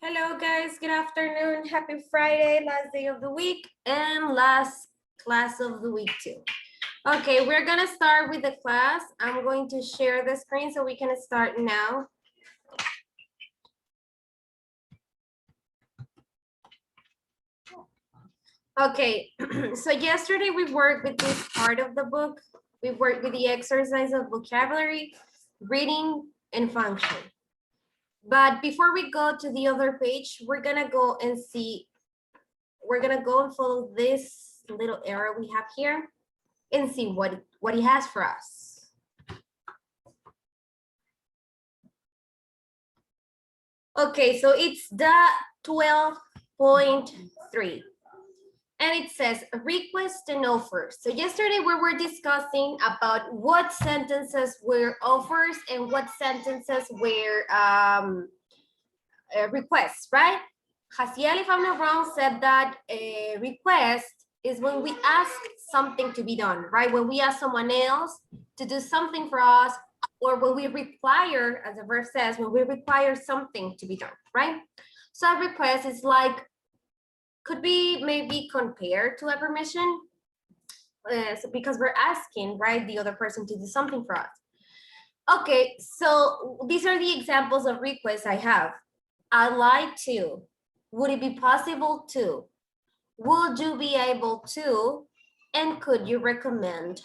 Hello guys, good afternoon. Happy Friday, last day of the week and last class of the week too. Okay, we're gonna start with the class. I'm going to share the screen so we can start now. Okay, so yesterday we worked with this part of the book. We worked with the exercise of vocabulary, reading, and function. But before we go to the other page, we're gonna go and see, we're gonna go and follow this little arrow we have here and see what he has for us. Okay, so it's the 12.3. And it says request and offers. So yesterday we were discussing about what sentences were offers and what sentences were requests, right? Haciel, if I'm not wrong, said that a request is when we ask something to be done, right? When we ask someone else to do something for us, or when we require, as the verse says, when we require something to be done, right? So a request is like, could be maybe compared to a permission, so because we're asking, right, the other person to do something for us. Okay, so these are the examples of requests I have. I'd like to. Would it be possible to? Would you be able to? And could you recommend?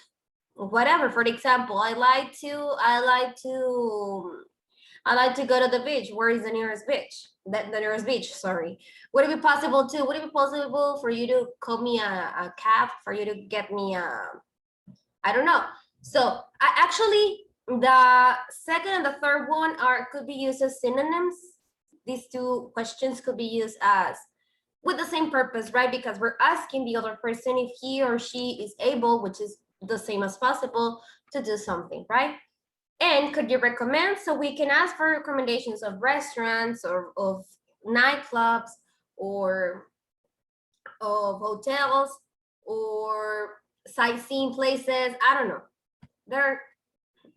Whatever. For example, I like to go to the beach. Where is the nearest beach? The nearest beach, sorry. Would it be possible to? Would it be possible for you to call me a cab, for you to get me I don't know. So actually, the second and the third one could be used as synonyms. These two questions could be used as with the same purpose, right? Because we're asking the other person if he or she is able, which is the same as possible, to do something, right? And could you recommend? So we can ask for recommendations of restaurants or of nightclubs or of hotels or sightseeing places. I don't know. There are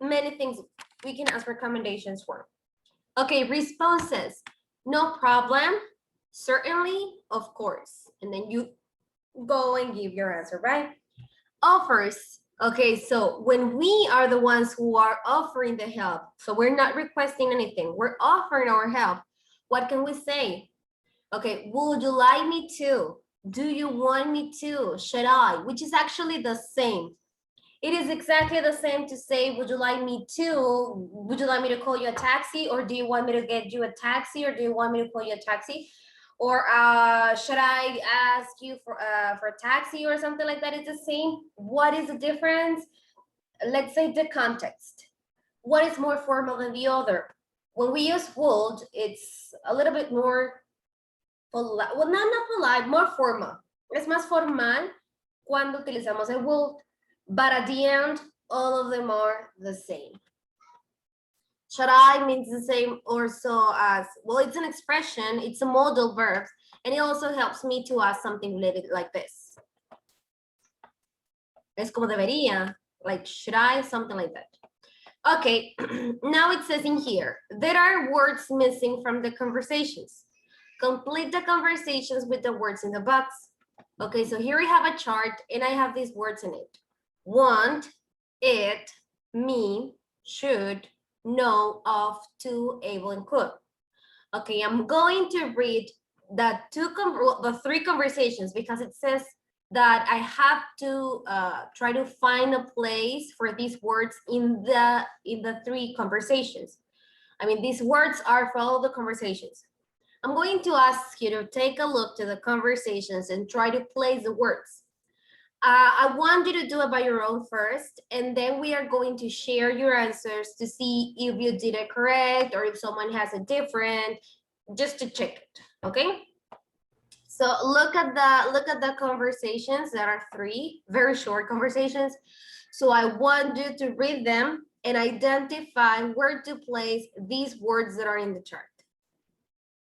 many things we can ask recommendations for. Okay, responses. No problem. Certainly, of course. And then you go and give your answer, right? Offers. Okay, so when we are the ones who are offering the help, so we're not requesting anything, we're offering our help, what can we say? Okay, would you like me to? Do you want me to? Should I? Which is actually the same. It is exactly the same to say, would you like me to? Would you like me to call you a taxi? Or do you want me to get you a taxi? Or do you want me to call you a taxi? Or should I ask you for a taxi or something like that? It's the same. What is the difference? Let's say the context. What is more formal than the other? When we use would, it's a little bit more polite. Well, not polite, more formal. Es más formal cuando utilizamos el would, but at the end, all of them are the same. Should I means the same also as, well, it's an expression, it's a modal verb, and it also helps me to ask something related like this. Es como debería, like should I, something like that. Okay, now it says in here, there are words missing from the conversations. Complete the conversations with the words in the box. Okay, so here we have a chart and I have these words in it. Want, it, me, should, know, of, to, able, and could. Okay, I'm going to read the three conversations because it says that I have to try to find a place for these words in the three conversations. I mean, these words are for all the conversations. I'm going to ask you to take a look to the conversations and try to place the words. I want you to do it by your own first, and then we are going to share your answers to see if you did it correct or if someone has a different, just to check it, okay? So look at the conversations. There are three very short conversations. So I want you to read them and identify where to place these words that are in the chart.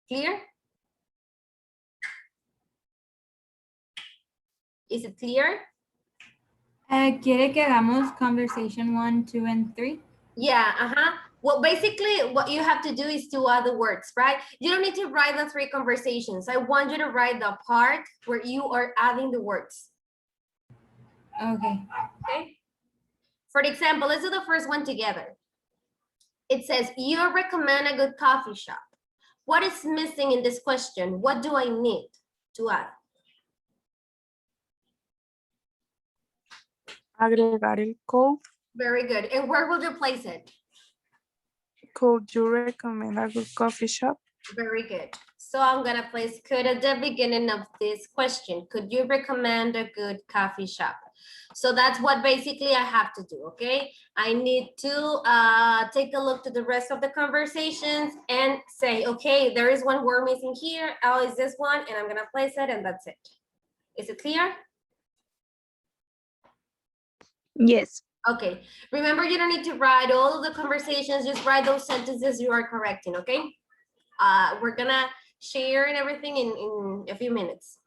Clear? Is it clear? ¿Quiere que hagamos conversation 1, 2, and 3? Yeah, Well, basically, what you have to do is to add the words, right? You don't need to write the 3 conversations. I want you to write the part where you are adding the words. Okay. Okay. For example, let's do the first one together. It says, you recommend a good coffee shop. What is missing in this question? What do I need to add? Agregar el code. Very good. And where will you place it? Could you recommend a good coffee shop? Very good. So I'm gonna place could at the beginning of this question. Could you recommend a good coffee shop? So that's what basically I have to do, okay? I need to take a look to the rest of the conversations and say, okay, there is one word missing here. Oh, is this one? And I'm gonna place it and that's it. Is it clear? Yes. Okay, remember you don't need to write all of the conversations, just write those sentences you are correcting, okay? We're gonna share and everything in a few minutes.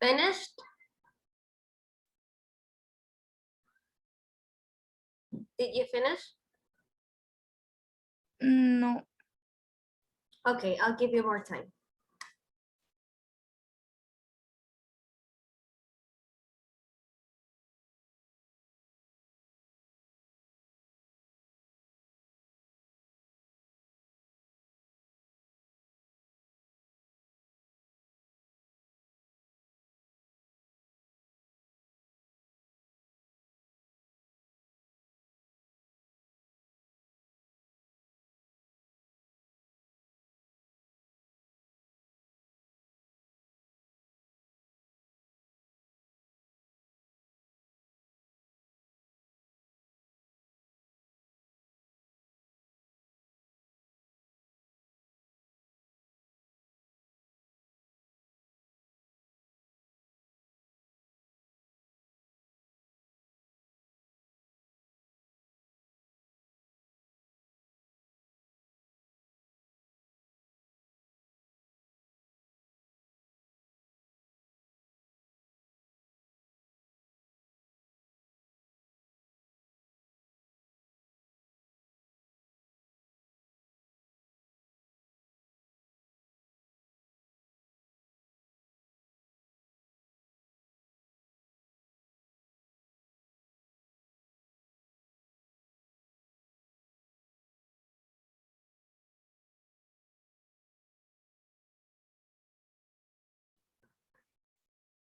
Finished? Did you finish? No. Okay, I'll give you more time.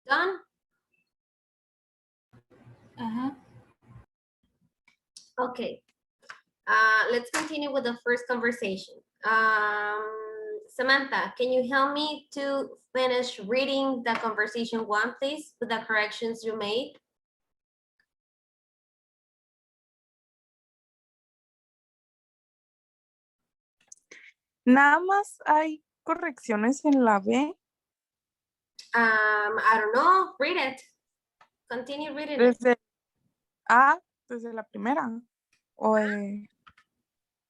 Done? Uh-huh. Okay. Let's continue with the first conversation. Samantha, can you help me to finish reading the conversation one, please, with the corrections you made? Nada más hay correcciones en la B. I don't know. Read it. Continue reading it. Desde A, desde la primera. O,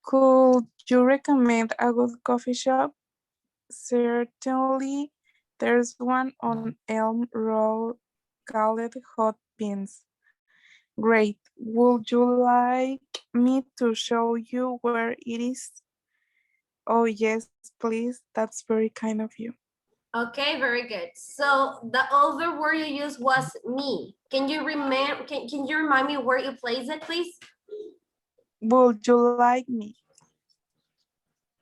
could you recommend a good coffee shop? Certainly, there's one on Elm Road called Hot Beans. Great. Would you like me to show you where it is? Oh, yes, please. That's very kind of you. Okay, very good. So the other word you used was me. Can you remember? Can you remind me where you place it, please? Would you like me?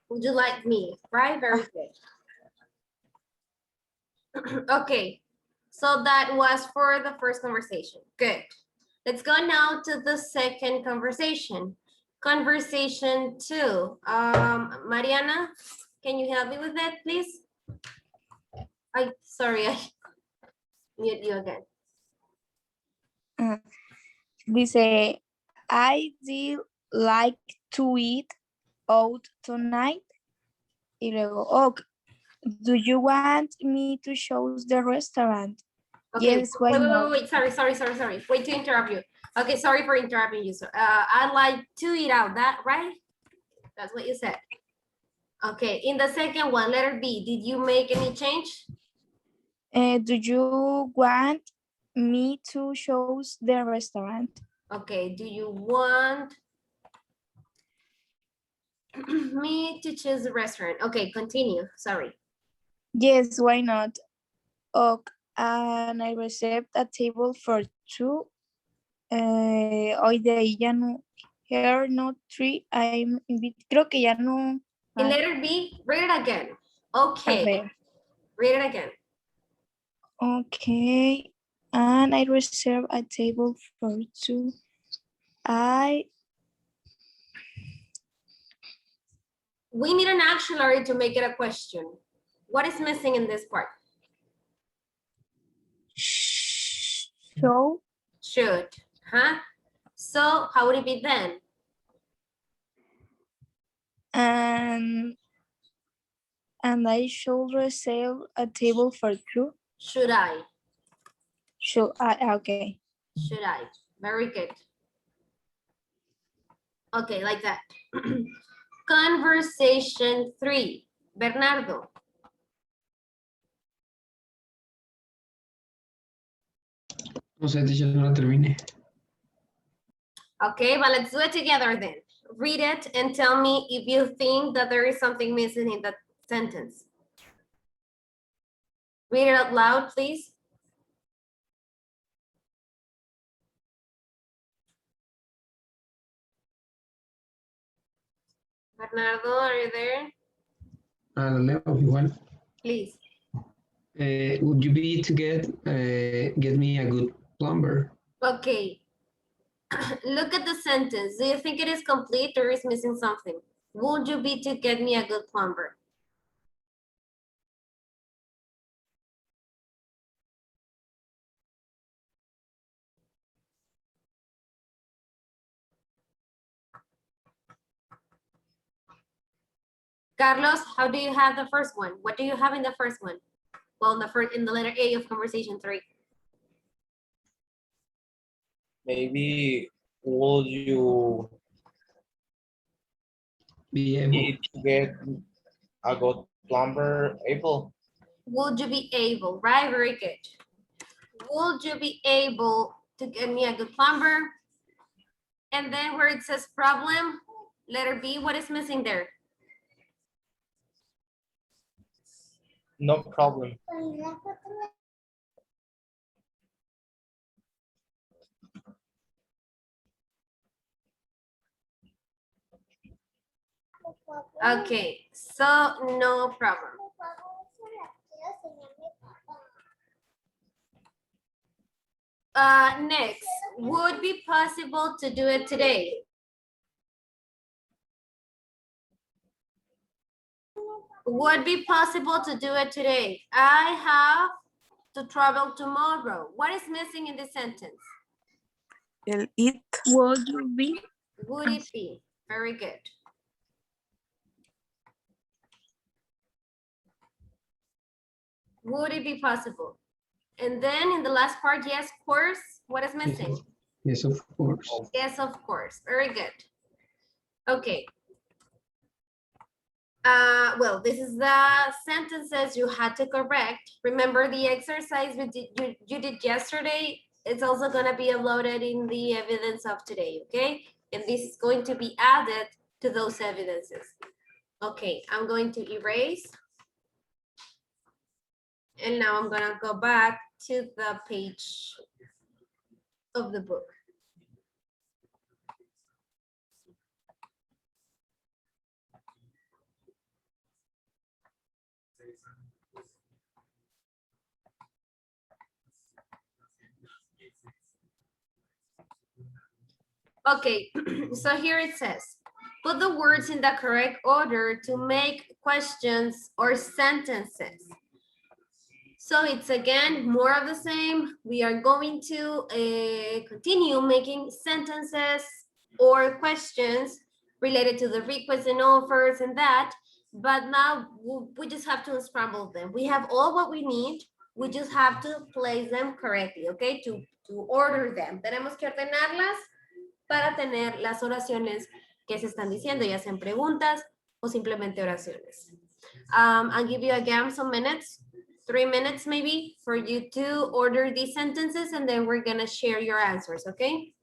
Would you like me? Right, very good. Okay, so that was for the first conversation. Good. Let's go now to the second conversation. Conversation 2. Mariana, can you help me with that, please? Sorry, I mute you again. Dice, I did like to eat out tonight. Y luego, oh, do you want me to show the restaurant? Okay, Yes, why not? wait. Sorry. Wait to interrupt you. Okay, sorry for interrupting you, sir. I like to eat out, that right? That's what you said. Okay, in the second one, letter B, did you make any change? Do you want me to show the restaurant? Okay, do you want me to choose the restaurant? Okay, continue, sorry. Yes, why not? Oh, and I reserved a table for two. Hoy de ahí ya no, here not three, I'm invited. Creo que ya no. In letter B, read it again. Okay, ver. read it again. Okay, and I reserve a table for two. We need an auxiliary to make it a question. What is missing in this part? Show. Should, huh? So how would it be then? And I should reserve a table for two. Should I? Should I? Okay. Should I? Very good. Okay, like that. Conversation 3. Bernardo. No sé, teacher, no la terminé. Okay, but let's do it together then. Read it and tell me if you think that there is something missing in that sentence. Read it out loud, please. Bernardo, are you there? La leo igual. Please. Would you be to get me a good plumber? Okay. Look at the sentence. Do you think it is complete or is missing something? Would you be to get me a good plumber? Carlos, how do you have the first one? What do you have in the first one? Well, in the letter A of conversation 3. Maybe would you Be able. need to get a good plumber able? Would you be able, right? Very good. Would you be able to get me a good plumber? And then where it says problem, letter B, what is missing there? No problem. Okay, so no problem. Next, would be possible to do it today? Would be possible to do it today? I have to travel tomorrow. What is missing in this sentence? El it. Would you be? Would it be? Very good. Would it be possible? And then in the last part, yes, of course. What is missing? Yes, of course. Yes, of course. Very good. Okay. Well, this is the sentences you had to correct. Remember the exercise you did yesterday? It's also going to be uploaded in the evidence of today, okay? And this is going to be added to those evidences. Okay, I'm going to erase. And now I'm going to go back to the page of the book. Okay, so here it says, put the words in the correct order to make questions or sentences. So it's again, more of the same. We are going to continue making sentences or questions related to the requests and offers and that, but now we just have to unscramble them. We have all what we need. We just have to place them correctly, okay? To order them. Tenemos que ordenarlas para tener las oraciones que se están diciendo, ya sean preguntas o simplemente oraciones. I'll give you again some minutes, 3 minutes maybe, for you to order these sentences, and then we're gonna share your answers, okay?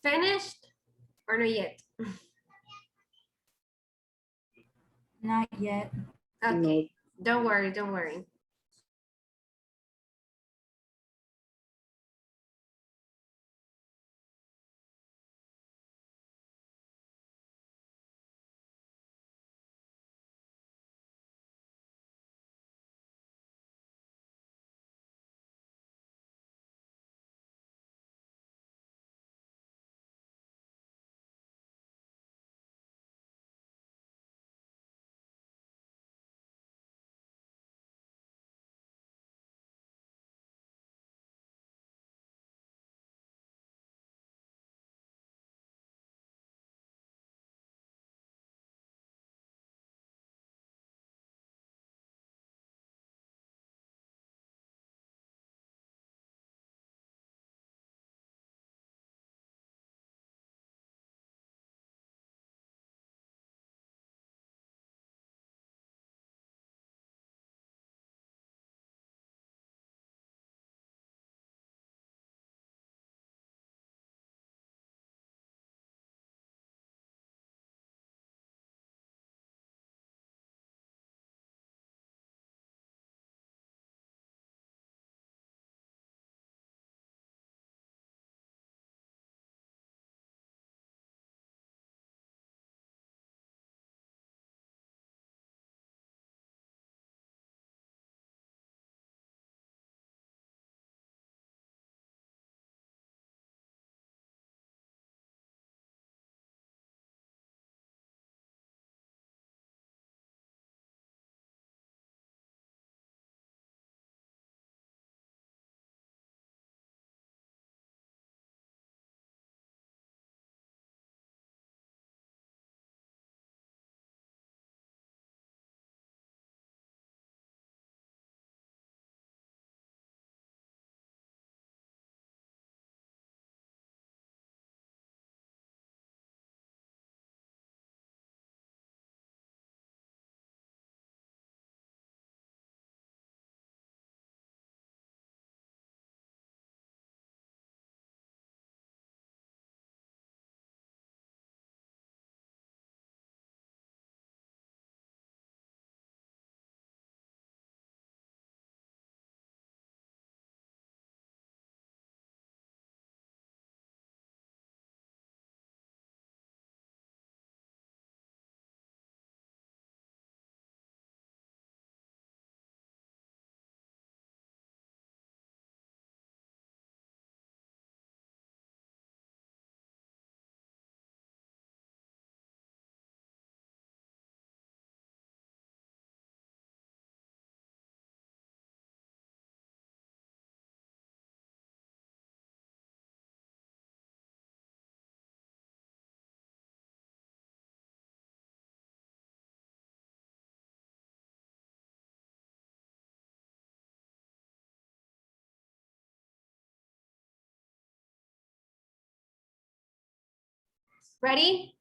Finished or not yet? Not yet. Okay, don't worry, don't worry. Ready?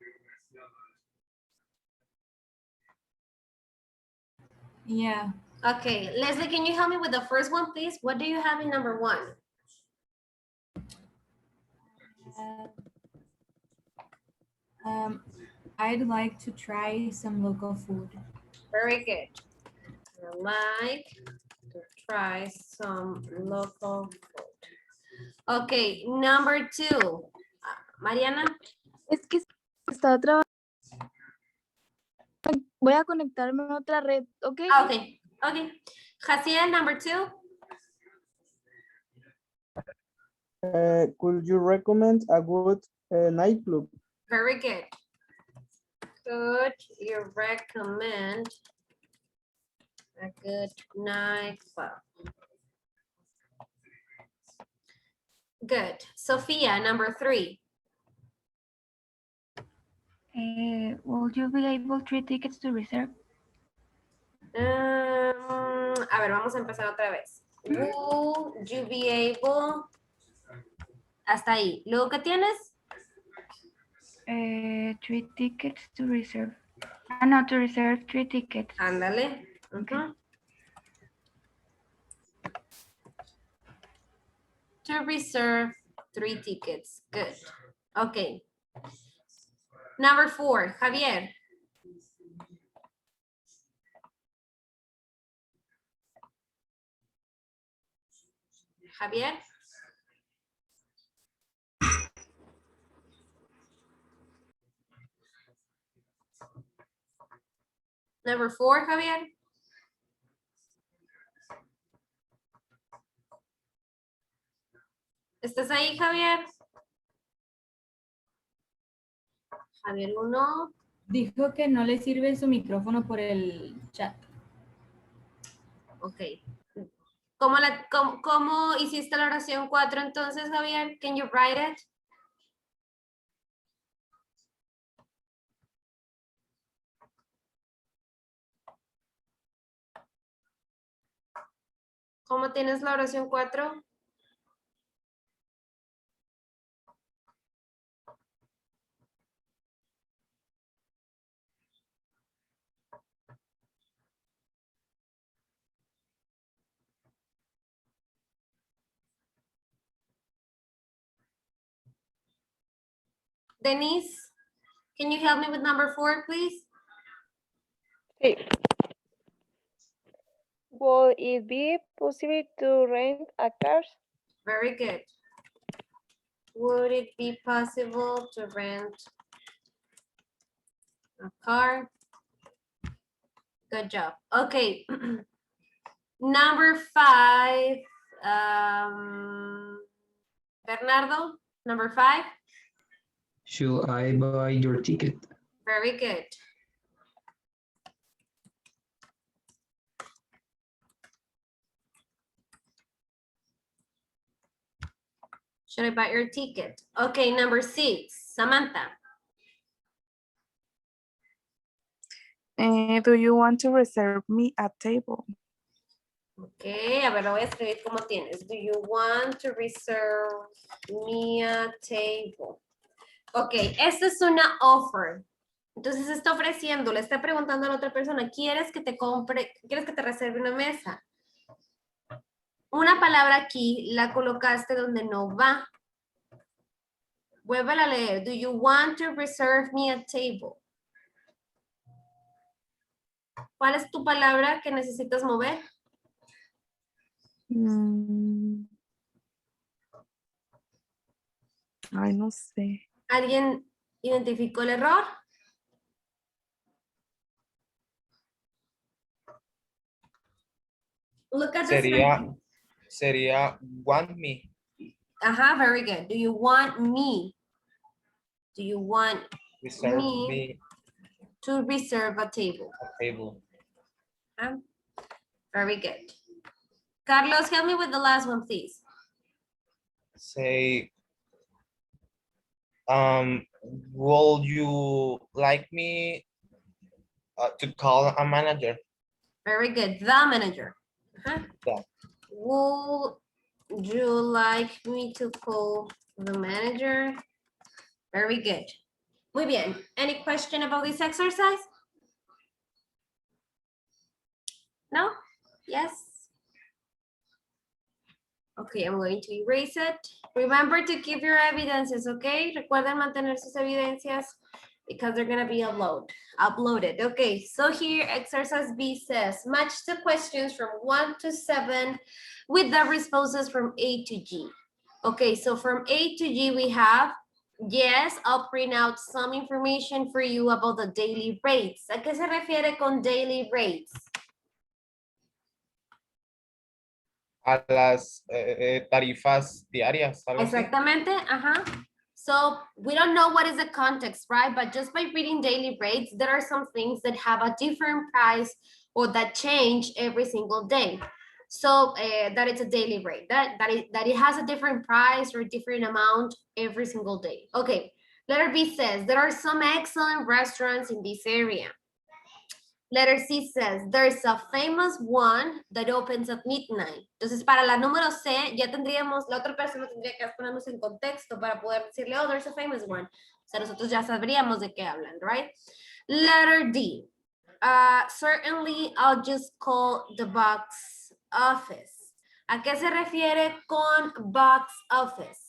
Yeah. Okay, Leslie, can you help me with the first one, please? What do you have in number 1? I'd like to try some local food. Very good. I like to try some local food. Okay, number 2. Mariana. Es que estaba trabajando. Voy a conectarme a otra red, ¿ok? Okay, okay. Jaciel, number 2. Could you recommend a good nightclub? Very good. Could you recommend a good nightclub? Good. Sophia, number 3. Will you be able 3 tickets to reserve? A ver, vamos a empezar otra vez. Would you be able? Hasta ahí. ¿Luego qué tienes? 3 tickets to reserve. No, to reserve 3 tickets. Ándale. Okay. Ujú. To reserve 3 tickets. Good. Okay. Number 4, Javier. Javier. Number 4, Javier. ¿Estás ahí, Javier? Javier 1. Dijo que no le sirve su micrófono por el chat. Ok. ¿Cómo hiciste la oración 4 entonces, Javier? Can you write it? ¿Cómo tienes la oración 4? Denise, can you help me with number 4, please? Hey. Will it be possible to rent a car? Very good. Would it be possible to rent a car? Good job. Okay. Number 5. Bernardo, number 5. Should I buy your ticket? Very good. Should I buy your ticket? Okay, number 6, Samantha. Do you want to reserve me a table? Okay, a ver, lo voy a escribir como tienes. Do you want to reserve me a table? Ok, esta es una offer. Entonces está ofreciendo, le está preguntando a la otra persona, ¿quieres que te compre, quieres que te reserve una mesa? Una palabra aquí la colocaste donde no va. Vuélvala a leer. Do you want to reserve me a table? ¿Cuál es tu palabra que necesitas mover? Ay, no sé. ¿Alguien identificó el error? Look at the sentence. Sería want me. Ajá, very good. Do you want me? Do you want Reserve Me. me to reserve a table? a table. Very good. Carlos, help me with the last one, please. Say, will you like me to call a manager? Very good. The manager. Yeah. Would you like me to call the manager? Very good. Muy bien. Any question about this exercise? No? Yes? Okay, I'm going to erase it. Remember to keep your evidences, okay? Recuerden mantener sus evidencias because they're gonna be uploaded. Okay, so here exercise B says, match the questions from 1 to 7 with the responses from A to G. Okay, so from A to G we have, yes, I'll print out some information for you about the daily rates. ¿A qué se refiere con daily rates? A las tarifas diarias, algo así. Exactamente, So we don't know what is the context, right? But just by reading daily rates, there are some things that have a different price or that change every single day. So that it's a daily rate, that it has a different price or a different amount every single day. Okay, letter B says, there are some excellent restaurants in this area. Letter C says, there's a famous one that opens at midnight. Entonces, para la número C, ya tendríamos, la otra persona tendría que ponernos en contexto para poder decirle, oh, there's a famous one. O sea, nosotros ya sabríamos de qué hablan, right? Letter D. Certainly, I'll just call the box office. ¿A qué se refiere con box office?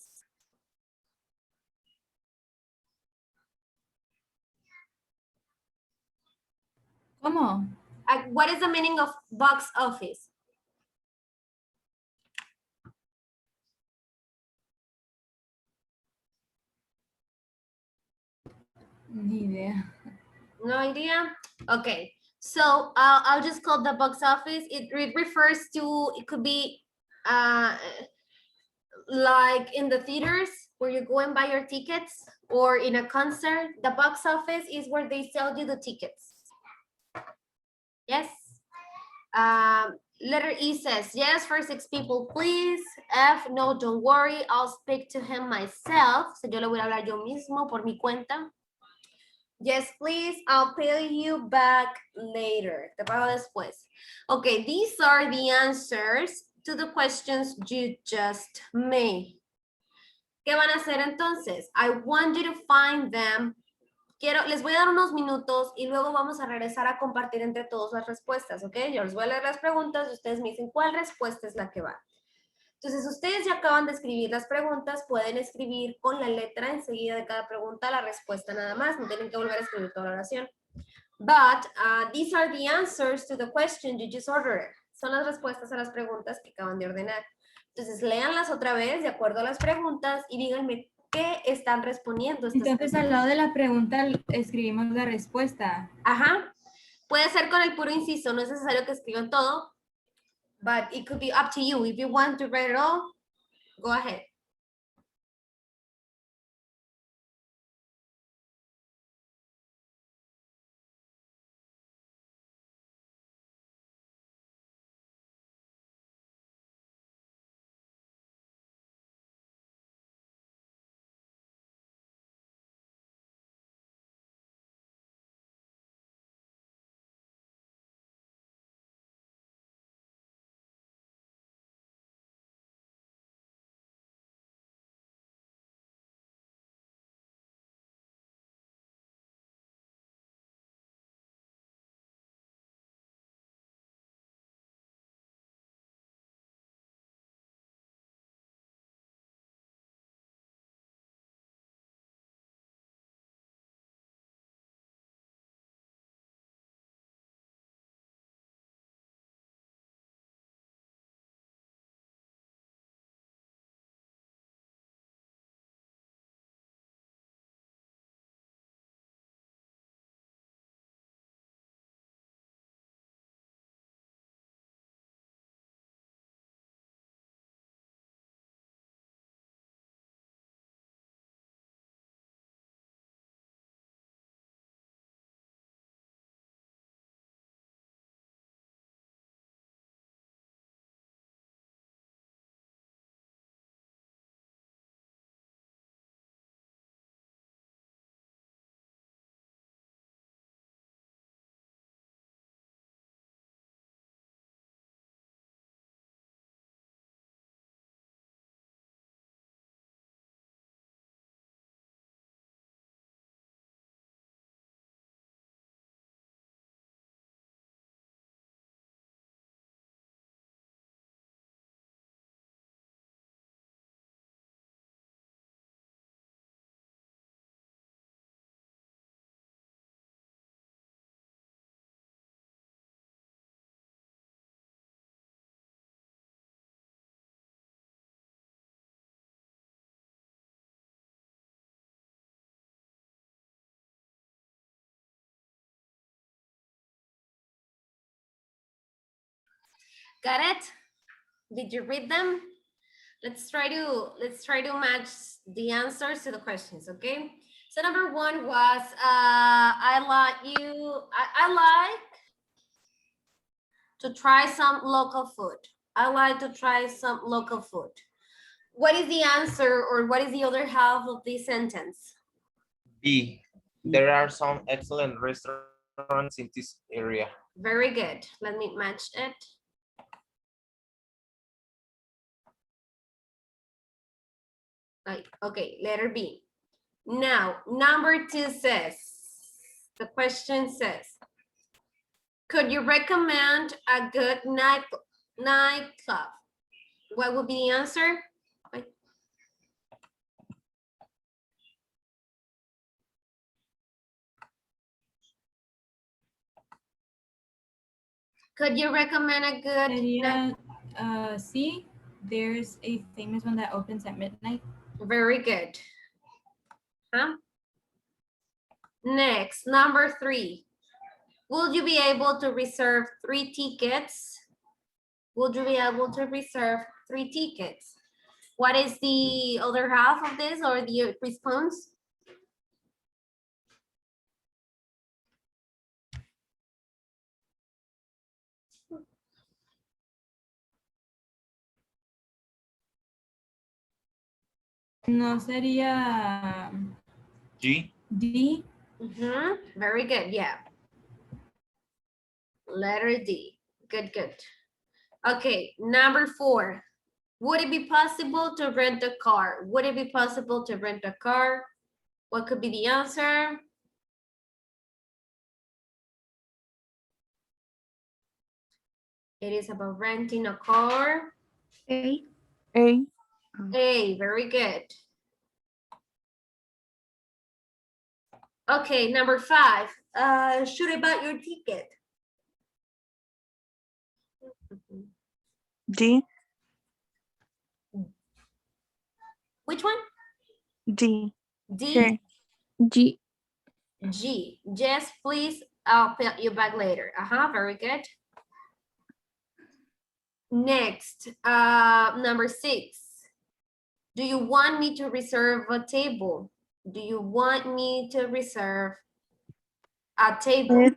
¿Cómo? What is the meaning of box office? Ni idea. No idea? Okay, so I'll just call the box office. It refers to, it could be like in the theaters where you go and buy your tickets, or in a concert. The box office is where they sell you the tickets. Yes. Letter E says, yes, for 6 people, please. F, no, don't worry, I'll speak to him myself. So yo le voy a hablar yo mismo por mi cuenta. Yes, please, I'll pay you back later. Te pago después. Okay, these are the answers to the questions you just made. ¿Qué van a hacer entonces? I want you to find them. Les voy a dar unos minutos y luego vamos a regresar a compartir entre todos las respuestas, ¿ok? Yo les voy a leer las preguntas y ustedes me dicen cuál respuesta es la que va. Entonces, ustedes ya acaban de escribir las preguntas, pueden escribir con la letra enseguida de cada pregunta la respuesta nada más, no tienen que volver a escribir toda la oración. But these are the answers to the question you just ordered. Son las respuestas a las preguntas que acaban de ordenar. Entonces, léanlas otra vez de acuerdo a las preguntas y díganme qué están respondiendo. Entonces, al lado de la pregunta escribimos la respuesta. Ajá. Puede ser con el puro inciso, no es necesario que escriban todo. But it could be up to you. If you want to write it all, go ahead. Got it? Did you read them? Let's try to match the answers to the questions, okay? So number one was I like to try some local food. I like to try some local food. What is the answer, or what is the other half of this sentence? B. There are some excellent restaurants in this area. Very good. Let me match it. Right. Okay, letter B. Now, number two says, the question says, could you recommend a good nightclub? What would be the answer? Could you recommend a good Sería, sí, there's a famous one that opens at midnight. Very good. Huh? Next, number three. Will you be able to reserve 3 tickets? Would you be able to reserve 3 tickets? What is the other half of this, or the response? No sería G. D. Very good, yeah. Letter D. Good, good. Okay, number 4. Would it be possible to rent a car? Would it be possible to rent a car? What could be the answer? It is about renting a car. A. A. A, very good. Okay, number 5. Should I buy your ticket? D. Which one? D. D. Okay. G. G. Yes, please. I'll pay you back later. Very good. Next, number 6. Do you want me to reserve a table? Do you want me to reserve a table? F.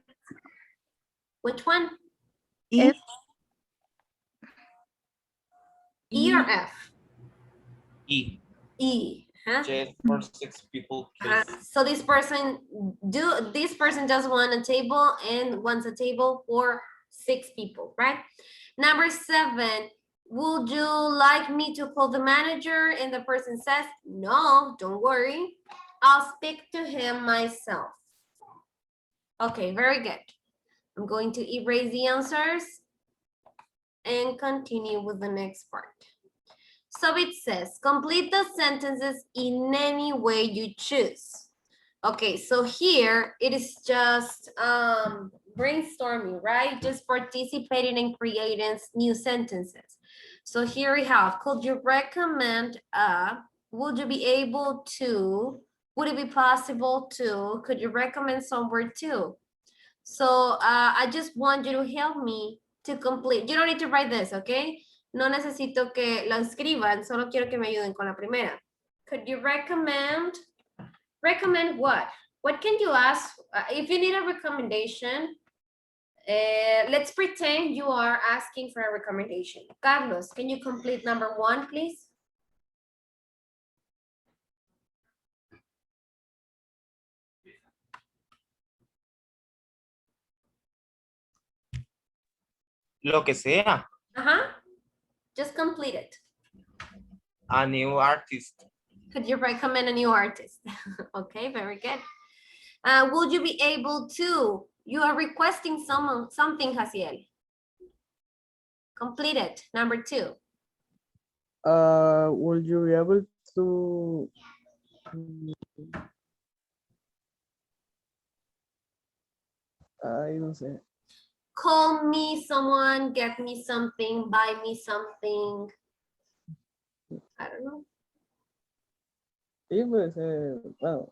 Which one? E. F. E or F? E. E. Huh? Just for 6 people, please. So this person does want a table and wants a table for 6 people, right? Number 7, would you like me to call the manager? And the person says, no, don't worry. I'll speak to him myself. Okay, very good. I'm going to erase the answers and continue with the next part. So it says, complete the sentences in any way you choose. Okay, so here it is just brainstorming, right? Just participating in creating new sentences. So here we have, could you recommend would you be able to, would it be possible to, could you recommend somewhere to? So I just want you to help me to complete. You don't need to write this, okay? No necesito que lo escriban, solo quiero que me ayuden con la primera. Could you recommend what? What can you ask? If you need a recommendation, let's pretend you are asking for a recommendation. Carlos, can you complete number 1, please? Lo que sea. Just complete it. A new artist. Could you recommend a new artist? Okay, very good. Would you be able to? You are requesting something, Jaciel. Complete it. Number 2. Will you be able to I don't sé. Call me someone, get me something, buy me something. I don't know. Sí, pues, bueno,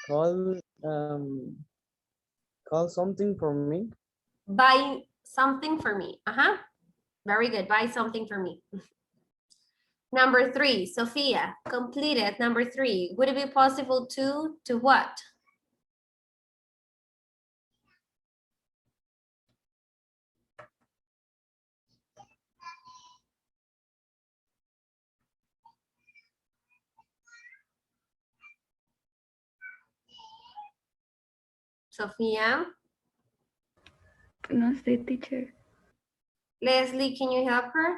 call call something for me. Buy something for me. Very good. Buy something for me. Number 3, Sophia, completed. Number 3, would it be possible to what? Sophia, No sé, teacher. Leslie, can you help her?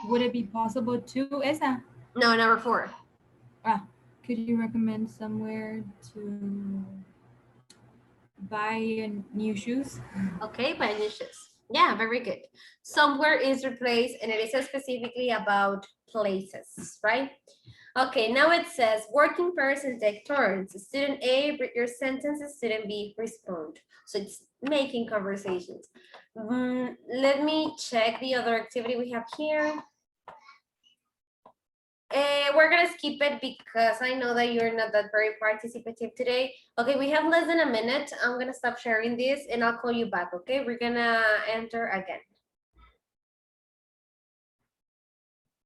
Would it be possible to, Esa? No, number 4. Could you recommend somewhere to buy new shoes? Okay, buy new shoes. Yeah, very good. Somewhere is replaced, and it is specifically about places, right? Okay, now it says working person take turns. Student A, read your sentences. Student B, respond. So it's making conversations. Let me check the other activity we have here. We're gonna skip it because I know that you're not that very participative today. Okay, we have less than a minute. I'm gonna stop sharing this and I'll call you back, okay? We're gonna enter again.